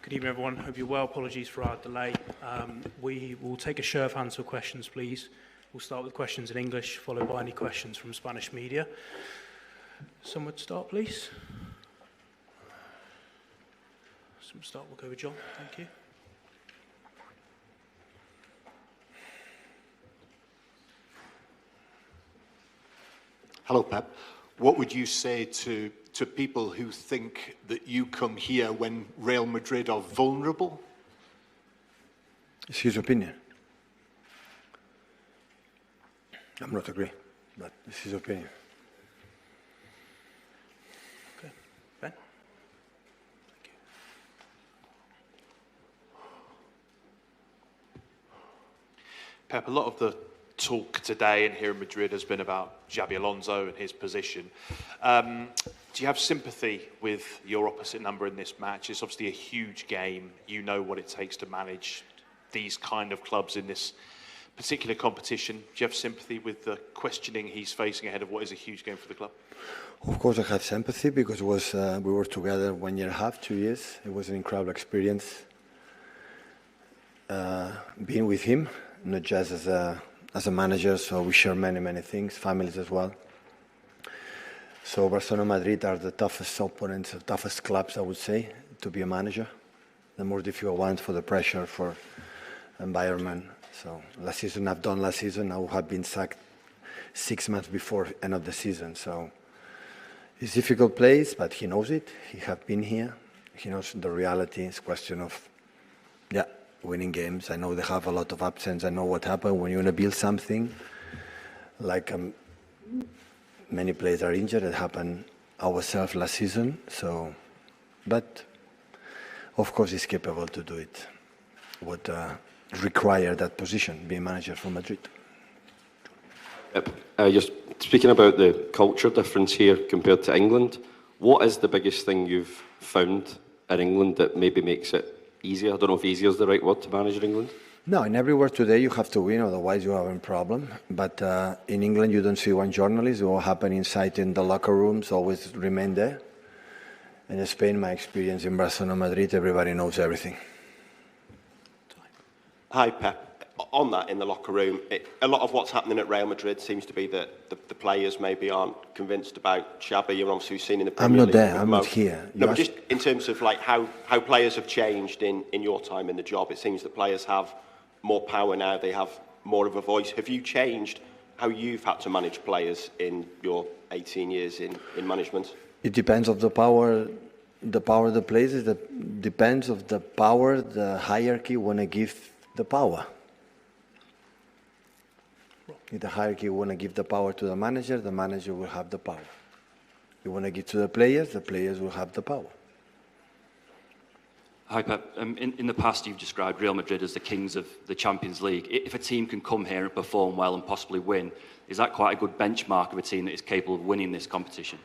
Good evening, everyone. Hope you're well. Apologies for our delay. We will take a show of hands for questions, please. We'll start with questions in English, followed by any questions from Spanish media. Someone to start, please. Someone to start. We'll go with John. Thank you. Hello, Pep. What would you say to people who think that you come here when Real Madrid are vulnerable? It's his opinion. I'm not agree, but it's his opinion. Okay. Ben? Thank you. Pep, a lot of the talk today and here in Madrid has been about Xabi Alonso and his position. Do you have sympathy with your opposite number in this match? It's obviously a huge game. You know what it takes to manage these kind of clubs in this particular competition. Do you have sympathy with the questioning he's facing ahead of what is a huge game for the club? Of course I have sympathy because we were together 1 year and a half, 2 years. It was an incredible experience being with him, not just as a manager, so we share many things, families as well. So Barcelona and Madrid are the toughest opponents, the toughest clubs, I would say, to be a manager. The more difficult ones for the pressure, for environment. So last season, I've done last season, I would have been sacked 6 months before end of the season. So it's a difficult place, but he knows it. He has been here. He knows the reality. It's a question of, winning games. I know they have a lot of absence. I know what happened when you want to build something. Like many players are injured. It happened ourselves last season. So, but of course he's capable to do it. What require that position, being manager for Madrid. Just speaking about the culture difference here compared to England, what is the biggest thing you've found in England that maybe makes it easier? I don't know if easier is the right word to manage in England. No, in everywhere today you have to win, otherwise you have a problem. But in England you don't see one journalist. What happen inside in the locker rooms always remain there. And in Spain, my experience in Barcelona, Madrid, everybody knows everything. Hi, Pep. On that, in the locker room, a lot of what's happening at Real Madrid seems to be that the players maybe aren't convinced about Xabi. You're obviously seen in the Premier League. I'm not there. I'm not here. No, but just in terms of like how players have changed in your time in the job, it seems that players have more power now. They have more of a voice. Have you changed how you've had to manage players in your 18 years in management? It depends of the power. The power of the players depends of the power the hierarchy want to give the power. If the hierarchy want to give the power to the manager will have the power. You want to give to the players will have the power. Hi, Pep. In the past, you've described Real Madrid as the kings of the Champions League. If a team can come here and perform well and possibly win, is that quite a good benchmark of a team that is capable of winning this competition?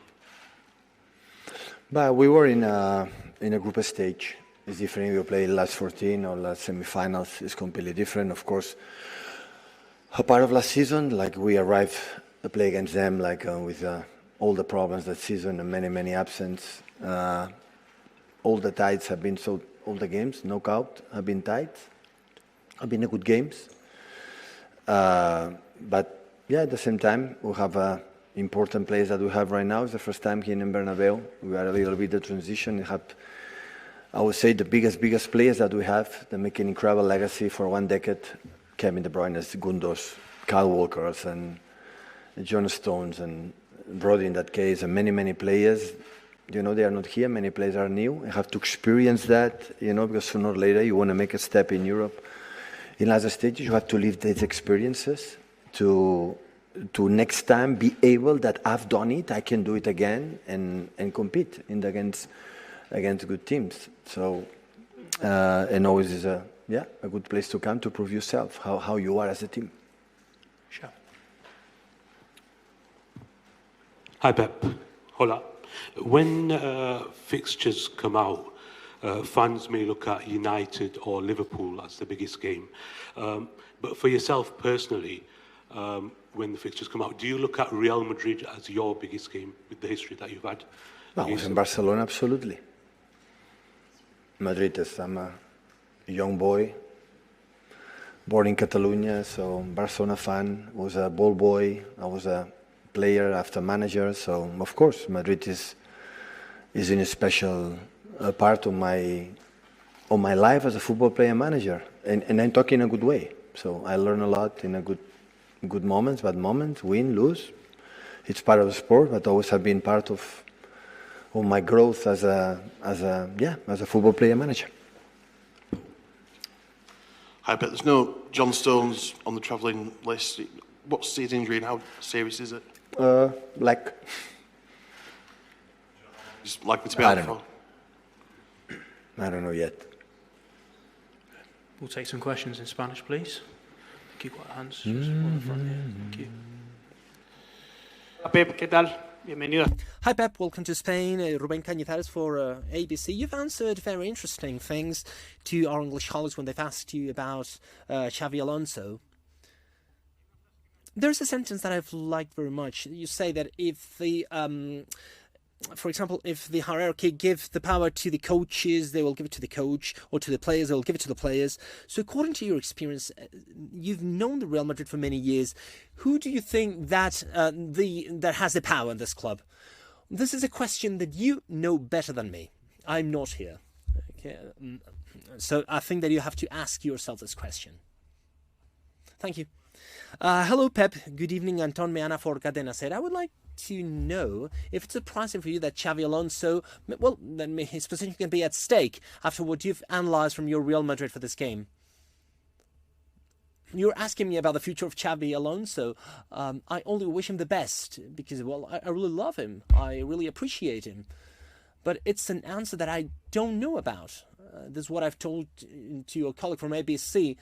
But we were in a group stage. It's different if you play last 14 or last semi-finals. It's completely different, of course. A part of last season, like we arrived to play against them, like with all the problems that season and many absence. All the ties have been all the games, knockout, have been tight. Have been good games. But yeah, at the same time, we have important players that we have right now. It's the first time here in Bernabeu. We are a little bit of transition. We have, I would say, the biggest players that we have. They make an incredible legacy for 1 decade. Kevin De Bruyne, Gundogan, Kyle Walkers, and John Stones, and Brody in that case, and many players. They are not here. Many players are new. You have to experience that, because sooner or later you want to make a step in Europe. In other stages, you have to live these experiences to next time be able that I've done it, I can do it again and compete against good teams. So, and always is a good place to come to prove yourself, how you are as a team. Sure. Hi, Pep. Hola. When fixtures come out, fans may look at United or Liverpool as the biggest game. But for yourself personally, when the fixtures come out, do you look at Real Madrid as your biggest game with the history that you've had? Well, in Barcelona, absolutely. Madrid. I'm a young boy, born in Catalonia, so Barcelona fan. Was a ball boy. I was a player after manager. So of course, Madrid is in a special part of my life as a football player and manager, and I'm talking in a good way. So I learn a lot in a good moments, bad moments, win, lose. It's part of the sport, but always have been part of my growth as a football player manager. Hi, but there's no John Stones on the travelling list. What's his injury and how serious is it? Like. He's likely to be out for. I don't know yet. We'll take some questions in Spanish, please. Keep quiet hands. Just on the front here. Thank you. Pep, ¿qué tal? Bienvenido. Hi Pep, welcome to Spain. Ruben Cañizares for ABC. You've answered very interesting things to our English colleagues when they've asked you about Xavi Alonso. There's a sentence that I've liked very much. You say that if the, for example, if the hierarchy give the power to the coaches, they will give it to the coach, or to the players, they will give it to the players. So according to your experience, you've known the Real Madrid for many years. Who do you think that that has the power in this club? This is a question that you know better than me. I'm not here. Okay. So I think that you have to ask yourself this question. Thank you. Hello, Pep. Good evening, Anton Meana for Cadena Ser. I would like to know if it's surprising for you that Xavi Alonso, well, then his position can be at stake after what you've analysed from your Real Madrid for this game. You're asking me about the future of Xavi Alonso. I only wish him the best because, well, I really love him. I really appreciate him. But it's an answer that I don't know about. This is what I've told to your colleague from ABC.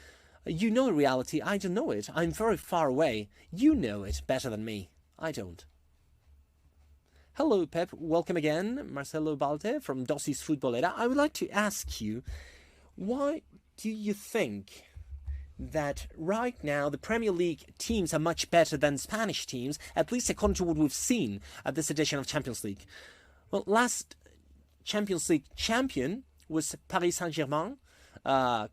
You know the reality. I don't know it. I'm very far away. You know it better than me. I don't. Hello, Pep. Welcome again. Marcelo Balde from Dosis Futbolera. I would like to ask you, why do you think that right now the Premier League teams are much better than Spanish teams, at least according to what we've seen at this edition of Champions League? Well, last Champions League champion was Paris Saint-Germain,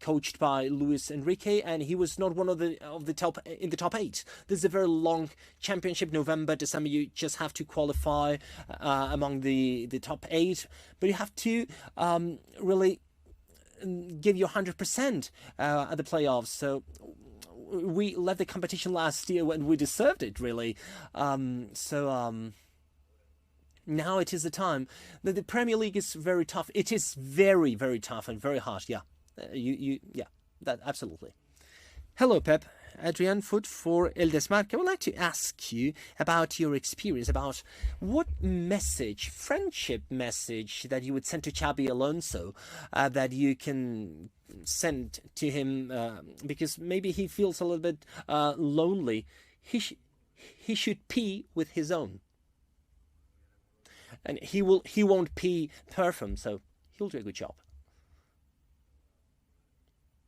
coached by Luis Enrique, and he was not one of the top 8. This is a very long championship. November, December, you just have to qualify among the top 8, but you have to really give you 100% at the playoffs. So we left the competition last year when we deserved it, really. Now it is the time. The Premier League is very tough. It is very, very tough and very hard. Yeah. Yeah, that absolutely. Hello, Pep. Adrian Foot for El Desmarque. I would like to ask you about your experience, about what message, friendship message, that you would send to Xabi Alonso, that you can send to him, because maybe he feels a little bit lonely. He should pee with his own, and he won't pee perfume, so he'll do a good job.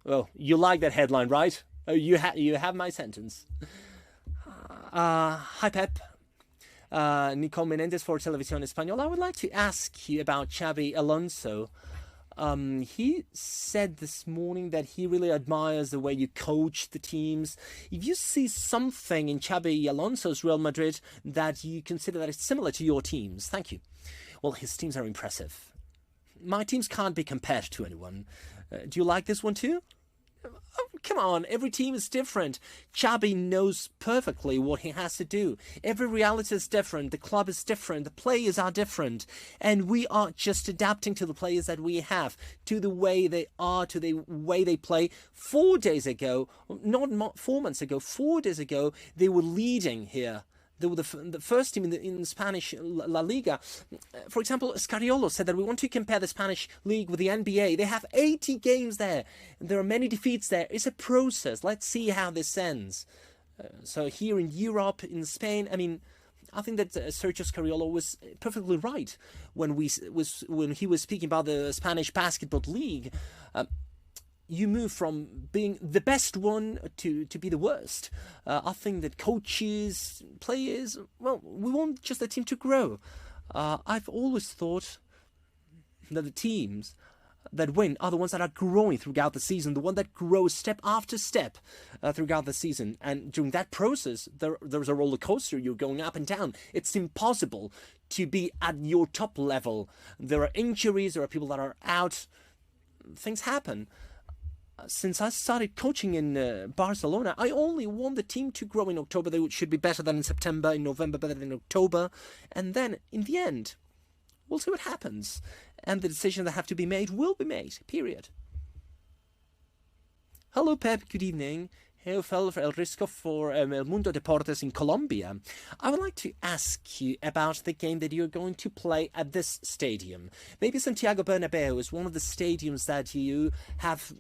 Well, you like that headline, right? Oh, you have my sentence. Hi, Pep. Nicole Menendez for Televisión Española. I would like to ask you about Xabi Alonso. He said this morning that he really admires the way you coach the teams. If you see something in Xabi Alonso's Real Madrid that you consider that is similar to your teams, thank you. Well, his teams are impressive. My teams can't be compared to anyone. Do you like this one too? Oh, come on, every team is different. Xabi knows perfectly what he has to do. Every reality is different. The club is different. The players are different. And we are just adapting to the players that we have, to the way they are, to the way they play. 4 days ago, not 4 months ago, 4 days ago, they were leading here. They were the first team in Spanish La Liga. For example, Scariolo said that we want to compare the Spanish league with the NBA. They have 80 games there. There are many defeats there. It's a process. Let's see how this ends. So here in Europe, in Spain, I mean, I think that Sergio Scariolo was perfectly right when he was speaking about the Spanish basketball league. You move from being the best one to be the worst. I think that coaches, players, well, we want just the team to grow. I've always thought that the teams that win are the ones that are growing throughout the season, the one that grows step after step throughout the season. And during that process, there's a roller coaster. You're going up and down. It's impossible to be at your top level. There are injuries. There are people that are out. Things happen. Since I started coaching in Barcelona, I only want the team to grow in October. They should be better than in September, in November, better than in October. And then, in the end, we'll see what happens. And the decisions that have to be made will be made, period. Hello, Pep. Good evening. Hey, fell for El Risco for El Mundo Deportes in Colombia. I would like to ask you about the game that you're going to play at this stadium. Maybe Santiago Bernabeu is one of the stadiums that you have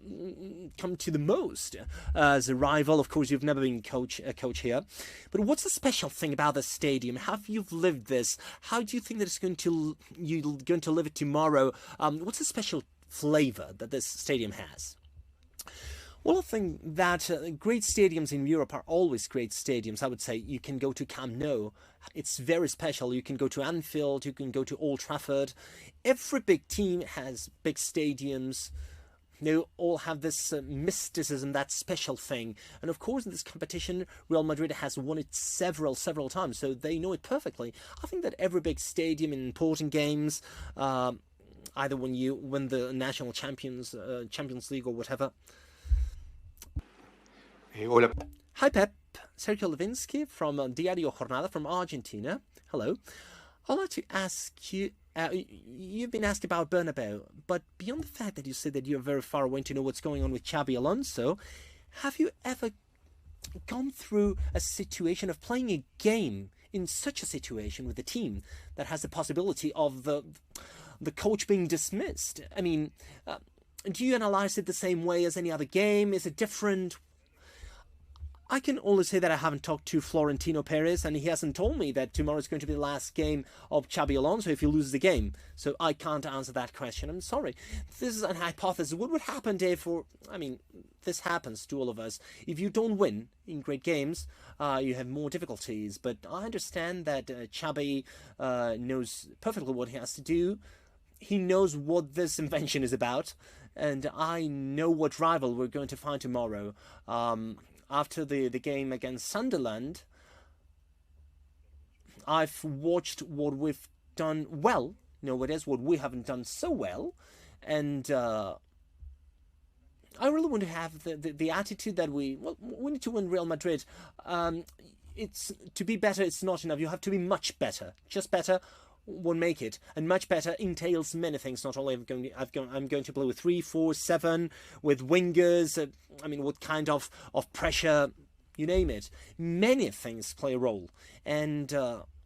come to the most as a rival. Of course, you've never been a coach here. But what's the special thing about the stadium? Have you lived this? How do you think that you're going to live it tomorrow? What's the special flavor that this stadium has? Well, I think that great stadiums in Europe are always great stadiums. I would say you can go to Camp Nou. It's very special. You can go to Anfield. You can go to Old Trafford. Every big team has big stadiums. They all have this mysticism, that special thing. And of course, in this competition, Real Madrid has won it several times, so they know it perfectly. I think that every big stadium in important games, either when you win the national Champions League or whatever. Hi, Pep. Sergio Levinsky from Diario Jornada from Argentina. Hello. I'd like to ask you, you've been asked about Bernabeu, but beyond the fact that you said that you're very far away to know what's going on with Xabi Alonso, have you ever gone through a situation of playing a game in such a situation with a team that has the possibility of the coach being dismissed? I mean, do you analyze it the same way as any other game? Is it different? I can only say that I haven't talked to Florentino Perez, and he hasn't told me that tomorrow is going to be the last game of Xabi Alonso if he loses the game. So I can't answer that question. I'm sorry. This is an hypothesis. What would happen if, this happens to all of us. If you don't win in great games, you have more difficulties. But I understand that Xabi knows perfectly what he has to do. He knows what this invention is about, and I know what rival we're going to find tomorrow. After the game against Sunderland, I've watched what we've done well. What we haven't done so well. And I really want to have the attitude that we need to win Real Madrid. It's to be better, it's not enough. You have to be much better. Just better won't make it, and much better entails many things. Not only I'm going to play with 3, 4, 7 with wingers. What kind of pressure, you name it. Many things play a role, and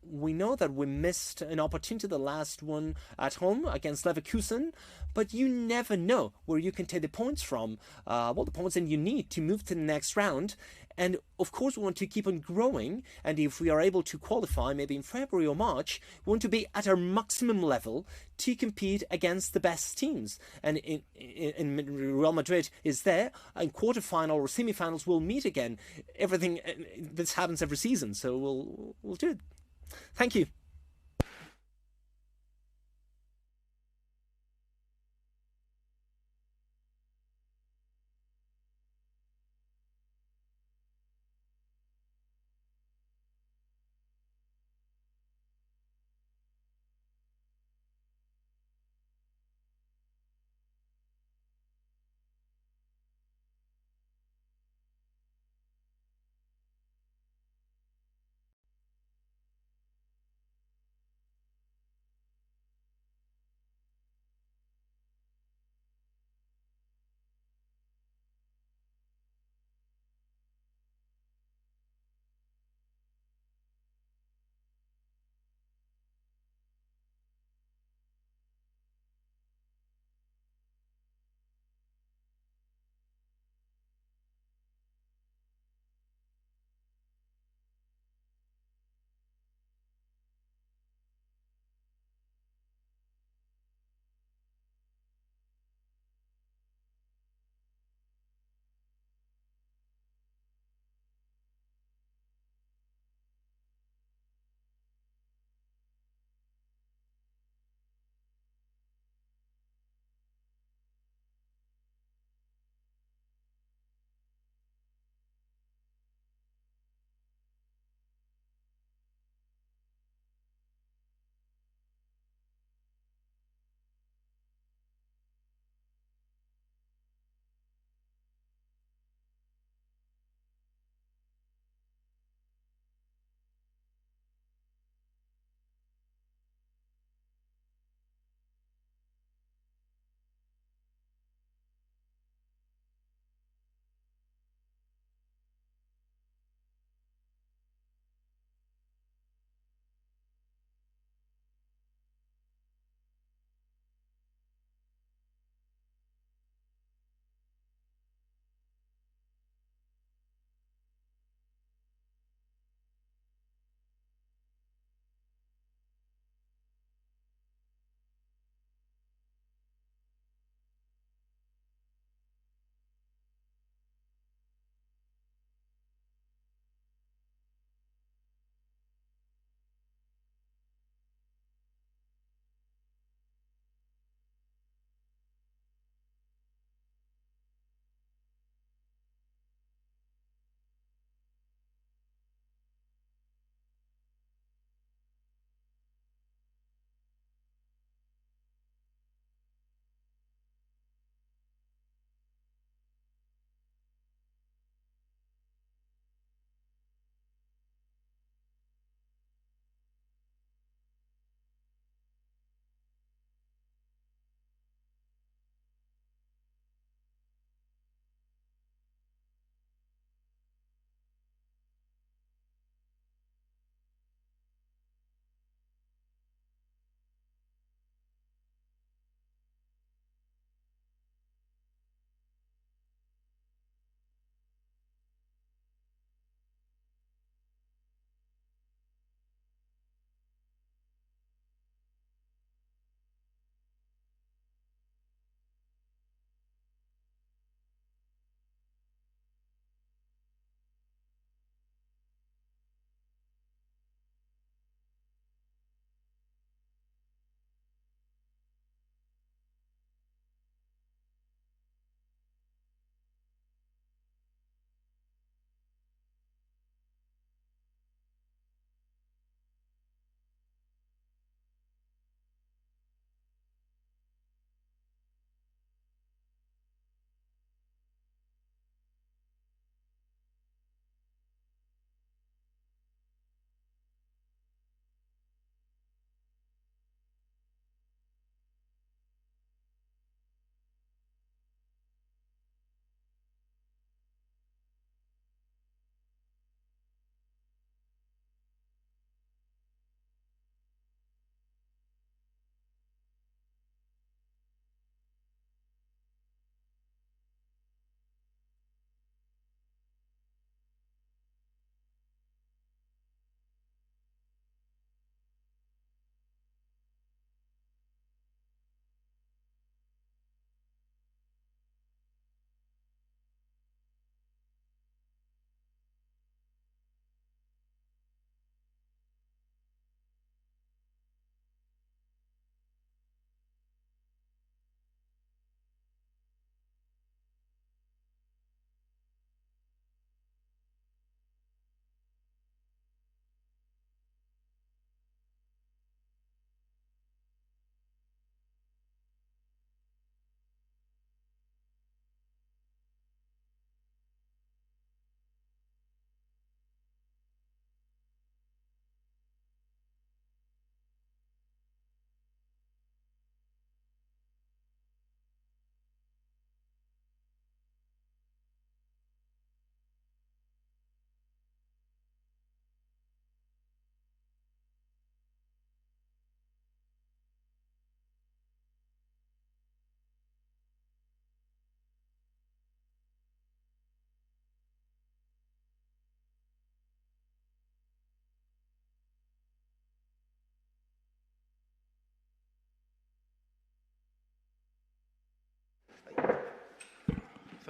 we know that we missed an opportunity, the last one at home against Leverkusen, but you never know where you can take the points from. The points that you need to move to the next round. And of course, we want to keep on growing. And if we are able to qualify, maybe in February or March, we want to be at our maximum level to compete against the best teams. And in Real Madrid is there. In quarterfinal or semifinals, we'll meet again. This happens every season, so we'll do it. Thank you.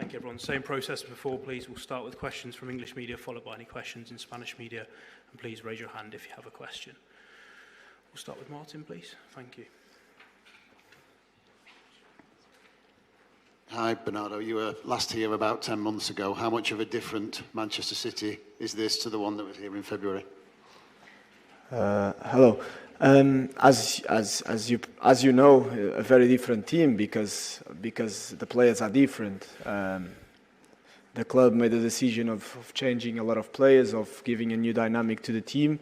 Thank you, everyone. Same process as before, please. We'll start with questions from English media, followed by any questions in Spanish media. And please raise your hand if you have a question. We'll start with Martin, please. Thank you. Hi, Bernardo. You were last here about 10 months ago. How much of a different Manchester City is this to the one that was here in February? Hello. As you know, a very different team because the players are different. The club made a decision of changing a lot of players, of giving a new dynamic to the team.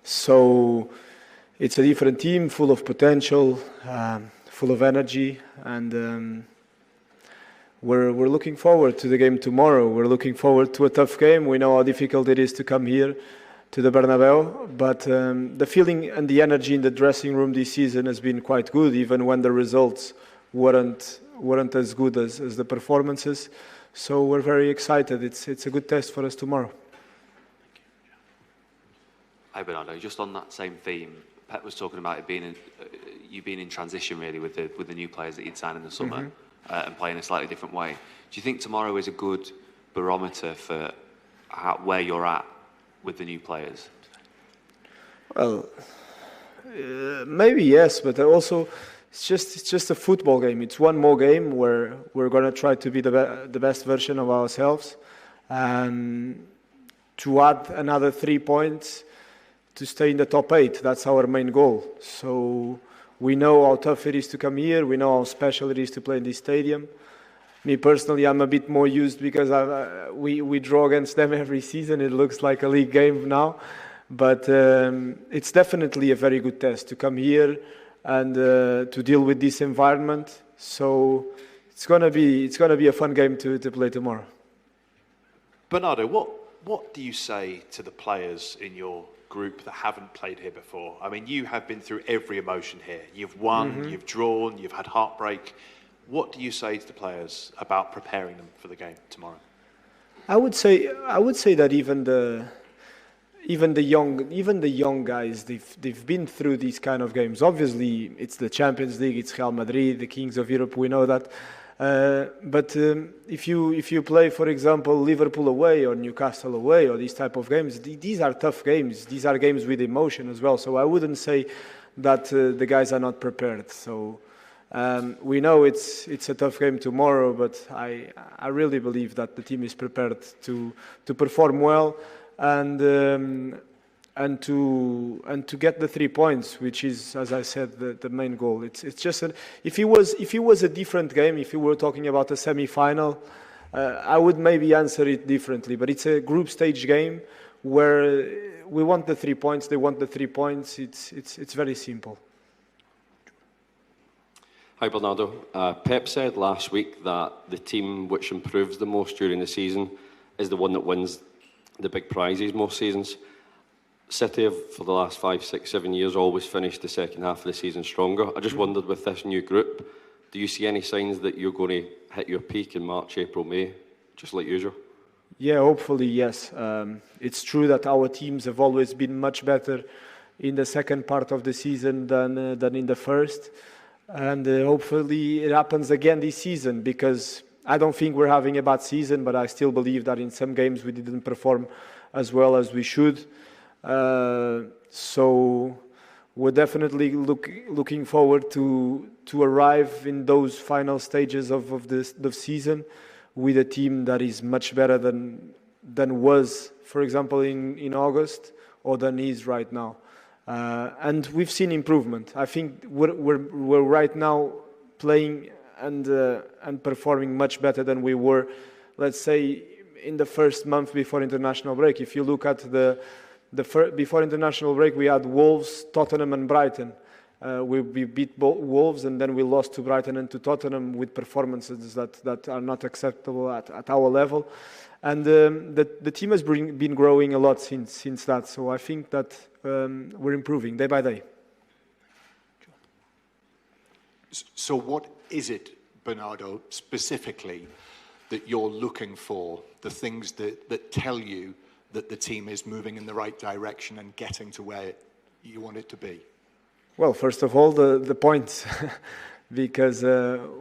So it's a different team, full of potential, full of energy, and we're looking forward to the game tomorrow. We're looking forward to a tough game. We know how difficult it is to come here to the Bernabeu, but the feeling and the energy in the dressing room this season has been quite good, even when the results weren't as good as the performances. So we're very excited. It's a good test for us tomorrow. Hi Bernardo, just on that same theme, Pep was talking about it being you being in transition really with the new players that you'd signed in the summer and playing a slightly different way. Do you think tomorrow is a good barometer for where you're at with the new players? Well, maybe yes, but also it's just a football game. It's one more game where we're going to try to be the best version of ourselves, and to add another 3 points to stay in the top 8. That's our main goal. So we know how tough it is to come here. We know how special it is to play in this stadium. Me personally, I'm a bit more used because we draw against them every season. It looks like a league game now, but it's definitely a very good test to come here and to deal with this environment. So it's gonna be a fun game to play tomorrow. Bernardo, what do you say to the players in your group that haven't played here before? I mean, you have been through every emotion here. You've won, you've drawn, you've had heartbreak. What do you say to the players about preparing them for the game tomorrow? I would say that even the young guys, they've been through these kind of games. Obviously, it's the Champions League, it's Real Madrid, the kings of Europe. We know that. But if you play, for example, Liverpool away or Newcastle away or these type of games, these are tough games. These are games with emotion as well. So I wouldn't say that the guys are not prepared. So. We know it's a tough game tomorrow, but I really believe that the team is prepared to perform well and to get the 3 points, which is, as I said, the main goal. It's just if it was a different game, if you were talking about a semi-final, I would maybe answer it differently. But it's a group stage game where we want the 3 points. They want the 3 points. It's very simple. Hi Bernardo. Pep said last week that the team which improves the most during the season is the one that wins the big prizes most seasons. City have, for the last 5, 6, 7 years, always finished the second half of the season stronger. I just wondered, with this new group, do you see any signs that you're going to hit your peak in March, April, May, just like usual? Yeah, hopefully, yes. It's true that our teams have always been much better in the second part of the season than in the first. And hopefully it happens again this season, because I don't think we're having a bad season, but I still believe that in some games we didn't perform as well as we should. So we're definitely looking forward to arrive in those final stages of the season with a team that is much better than was, for example, in August, or than is right now. And we've seen improvement. I think we're right now playing and performing much better than we were, let's say, in the first month before international break. If you look at before international break, we had Wolves, Tottenham, and Brighton. We beat Wolves, and then we lost to Brighton and to Tottenham with performances that are not acceptable at our level. And the team has been growing a lot since that. So I think that we're improving day by day. So what is it, Bernardo, specifically, that you're looking for, the things that tell you that the team is moving in the right direction and getting to where you want it to be? Well, first of all, the points. because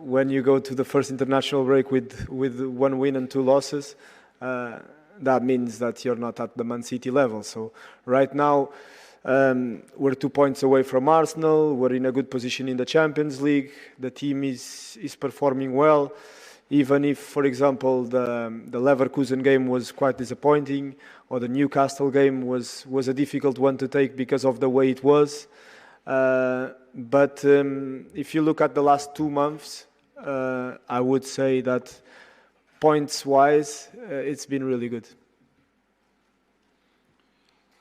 when you go to the first international break with 1 win and 2 losses, that means that you're not at the Man City level. So right now, we're 2 points away from Arsenal. We're in a good position in the Champions League. The team is performing well, even if, for example, the Leverkusen game was quite disappointing, or the Newcastle game was a difficult one to take because of the way it was. But if you look at the last 2 months, I would say that points-wise, it's been really good.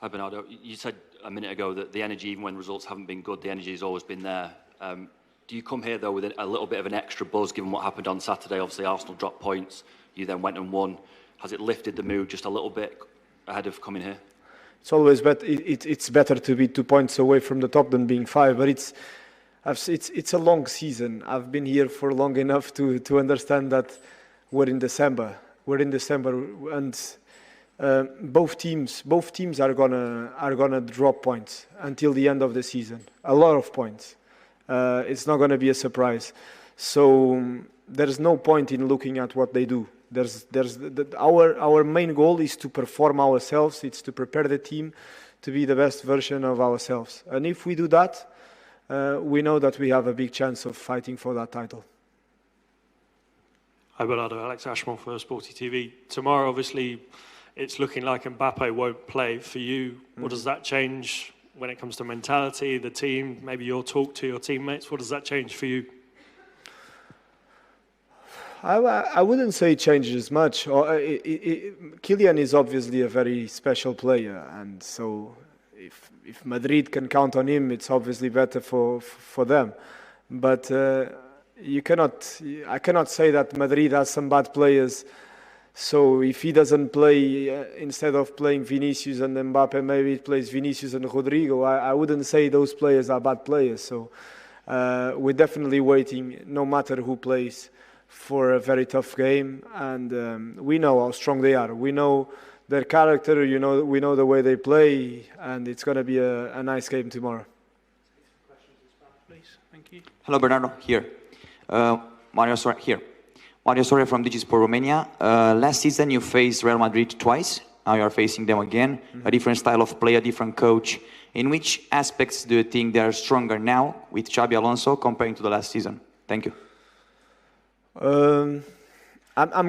Hi, Bernardo. You said a minute ago that the energy, even when results haven't been good, the energy has always been there. Do you come here, though, with a little bit of an extra buzz, given what happened on Saturday? Obviously, Arsenal dropped points. You then went and won. Has it lifted the mood just a little bit ahead of coming here? It's always better. It's better to be 2 points away from the top than being 5. But it's a long season. I've been here for long enough to understand that we're in December. And both teams are gonna drop points until the end of the season. A lot of points. It's not gonna be a surprise. So there's no point in looking at what they do. Our main goal is to perform ourselves. It's to prepare the team to be the best version of ourselves. And if we do that, we know that we have a big chance of fighting for that title. Hi, Bernardo. Alex Ashmore for Sporty TV. Tomorrow, obviously, it's looking like Mbappe won't play for you. What does that change when it comes to mentality, the team, maybe your talk to your teammates? What does that change for you? I wouldn't say it changes much. Kylian is obviously a very special player, and so if Madrid can count on him, it's obviously better for them. But I cannot say that Madrid has some bad players. So if he doesn't play, instead of playing Vinicius and Mbappe, maybe he plays Vinicius and Rodrigo. I wouldn't say those players are bad players. So we're definitely waiting, no matter who plays, for a very tough game. And we know how strong they are. We know their character. We know the way they play, and it's going to be a nice game tomorrow. Please, thank you. Hello, Bernardo. Here, Mario Soria here. Mario Soria from Digisport Romania. Last season you faced Real Madrid twice. Now you are facing them again. A different style of play, a different coach. In which aspects do you think they are stronger now with Xabi Alonso comparing to the last season? Thank you. I'm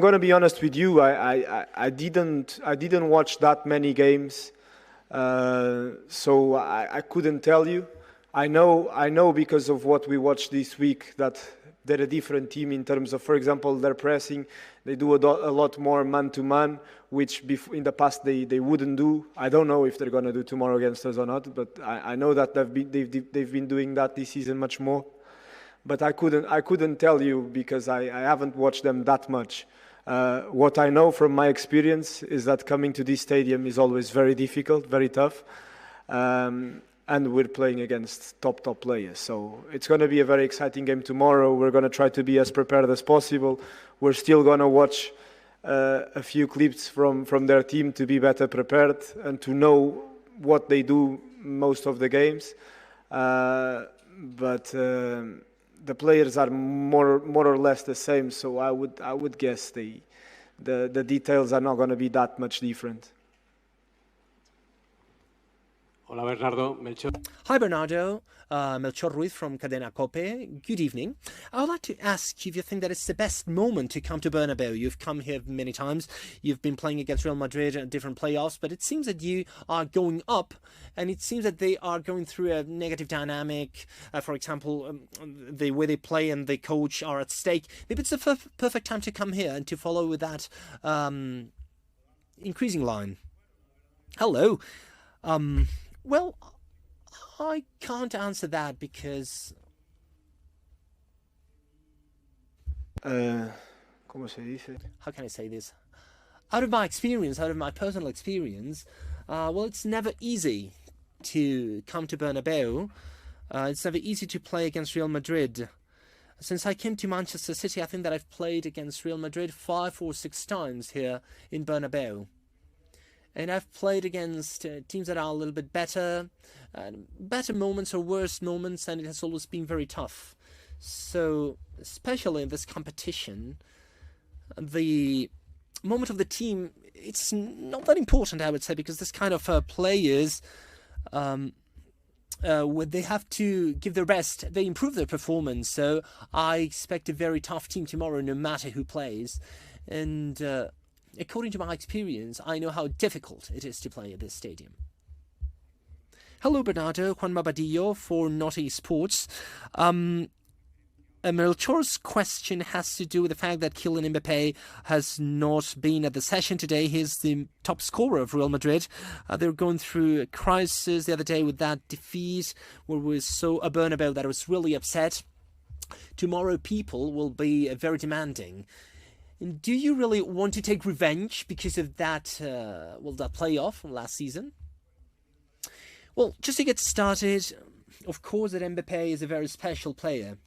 going to be honest with you. I didn't watch that many games, so I couldn't tell you. I know because of what we watched this week that they're a different team in terms of, for example, their pressing. They do a lot more man-to-man, which in the past they wouldn't do. I don't know if they're going to do tomorrow against us or not, but I know that they've been doing that this season much more. But I couldn't tell you because I haven't watched them that much. What I know from my experience is that coming to this stadium is always very difficult, very tough. And we're playing against top players. So it's going to be a very exciting game tomorrow. We're going to try to be as prepared as possible. We're still going to watch a few clips from their team to be better prepared and to know what they do most of the games. But the players are more or less the same. So I would guess the details are not going to be that much different. Hola, Bernardo. Melchor. Hi, Bernardo. Melchor Ruiz from Cadena Cope. Good evening. I would like to ask you if you think that it's the best moment to come to Bernabeu. You've come here many times. You've been playing against Real Madrid at different playoffs, but it seems that you are going up, and it seems that they are going through a negative dynamic. For example, the way they play and the coach are at stake. Maybe it's the perfect time to come here and to follow with that increasing line. Hello. Well, I can't answer that because... ¿Cómo se dice? How can I say this? Out of my personal experience, well, it's never easy to come to Bernabeu. It's never easy to play against Real Madrid. Since I came to Manchester City, I think that I've played against Real Madrid 5 or 6 times here in Bernabeu. And I've played against teams that are a little bit better moments or worse moments, and it has always been very tough. So, especially in this competition, the moment of the team, it's not that important, I would say, because this kind of players, when they have to give their best, they improve their performance. So I expect a very tough team tomorrow, no matter who plays. And according to my experience, I know how difficult it is to play at this stadium. Hello, Bernardo. Juan Mabadillo for Naughty Sports. Melchor's question has to do with the fact that Kylian Mbappé has not been at the session today. He's the top scorer of Real Madrid. They're going through a crisis the other day with that defeat, where we were so Bernabeu that I was really upset. Tomorrow, people will be very demanding. And do you really want to take revenge because of that, that playoff from last season? Well, just to get started, of course that Mbappé is a very special player.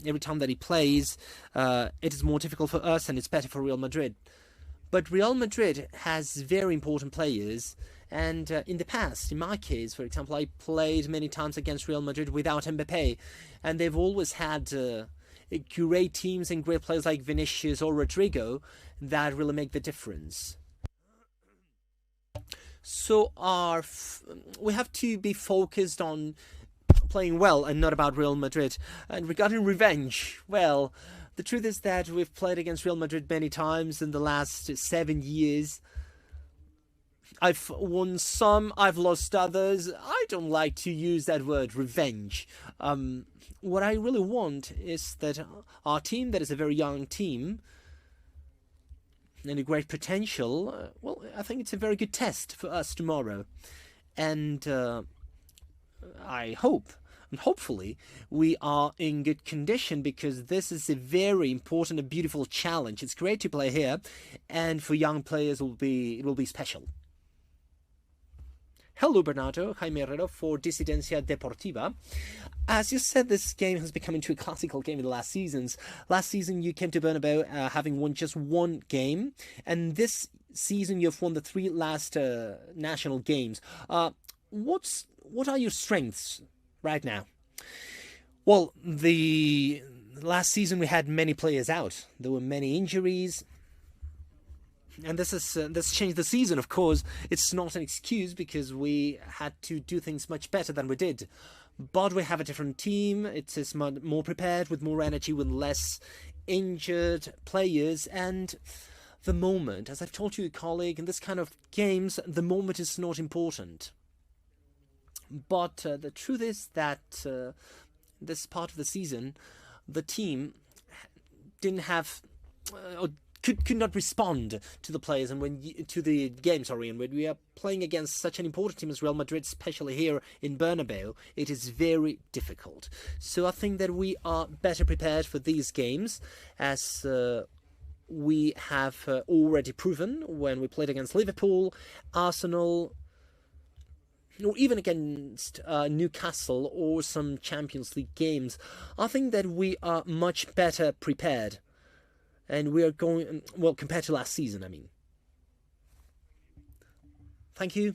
Every time that he plays, it is more difficult for us and it's better for Real Madrid. But Real Madrid has very important players. And in the past, in my case, for example, I played many times against Real Madrid without Mbappé. And they've always had great teams and great players like Vinicius or Rodrigo that really make the difference. So we have to be focused on playing well and not about Real Madrid. And regarding revenge, well, the truth is that we've played against Real Madrid many times in the last 7 years. I've won some, I've lost others. I don't like to use that word, revenge. What I really want is that our team, that is a very young team, and a great potential, I think it's a very good test for us tomorrow. And I hope, and hopefully, we are in good condition, because this is a very important and beautiful challenge. It's great to play here, and for young players, it will be special. Hello, Bernardo. Jaime Herrero for Disidencia Deportiva. As you said, this game has become into a classical game in the last seasons. Last season, you came to Bernabeu having won just one game, and this season, you've won the 3 last national games. What are your strengths right now? Well, the last season we had many players out. There were many injuries. And this changed the season, of course. It's not an excuse, because we had to do things much better than we did. But we have a different team. It is more prepared, with more energy, with less injured players. And the moment, as I've told you, colleague, in this kind of games, the moment is not important. But the truth is that this part of the season, the team didn't have or could not respond to the players and to the game. And when we are playing against such an important team as Real Madrid, especially here in Bernabeu, it is very difficult. So I think that we are better prepared for these games, as we have already proven when we played against Liverpool, Arsenal, or even against Newcastle or some Champions League games. I think that we are much better prepared. And we are going, well, compared to last season, I mean. Thank you.